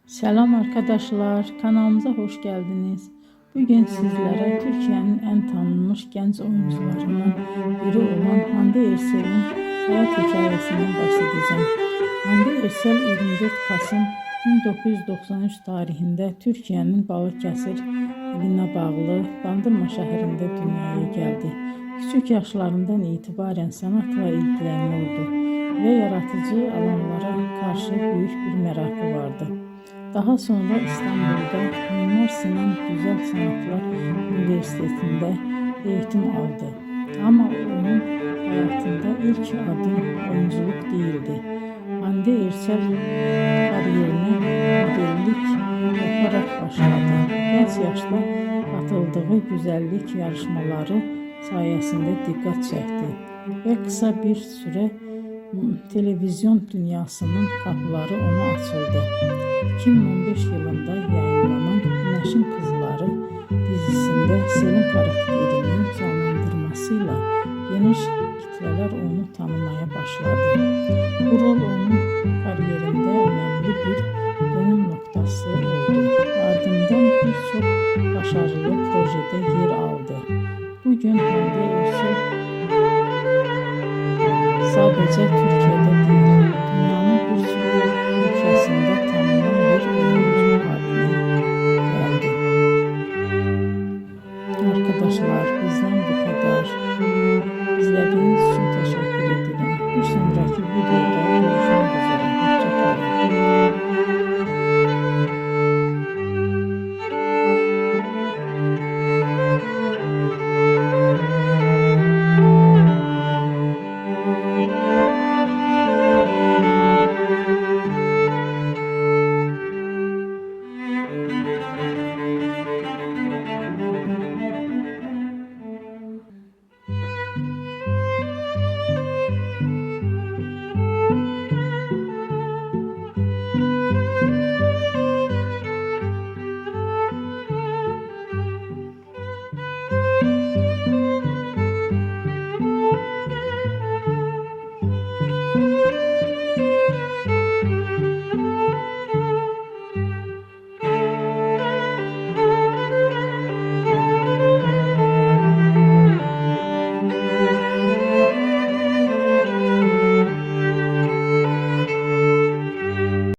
Selam arkadaşlar, kanalımıza hoş geldiniz. Bugün sizlere Türkiye'nin en tanınmış genç oyuncularından biri olan Hande Erçel'in hayat hikayesinden bahsedeceğim. Hande Erçel 24 Kasım 1993 tarihinde Türkiye'nin Balıkesir iline bağlı Bandırma şehrinde dünyaya geldi. Küçük yaşlarından itibaren sanatla ilgileniyordu ve yaratıcı alanlara karşı büyük bir merakı vardı. Daha sonra İstanbul'da Mimar Sinan Güzel Sanatlar Üniversitesi'nde eğitim aldı. Ama onun hayatında ilk adım oyunculuk değildi. Hande Erçel kariyerine modellik yaparak başladı. Genç yaşta katıldığı güzellik yarışmaları sayesinde dikkat çekti ve kısa bir süre televizyon dünyasının kapıları ona açıldı. 2015 yılında yayınlanan Güneşin Kızları dizisinde Selin karakterinin canlandırmasıyla geniş kitleler onu tanımaya başladı. Bu rol onun kariyerinde önemli bir dönüm noktası oldu. Ardından birçok başarılı projede yer aldı. Bugün Hande Erçel sadece Türkiye'de değil,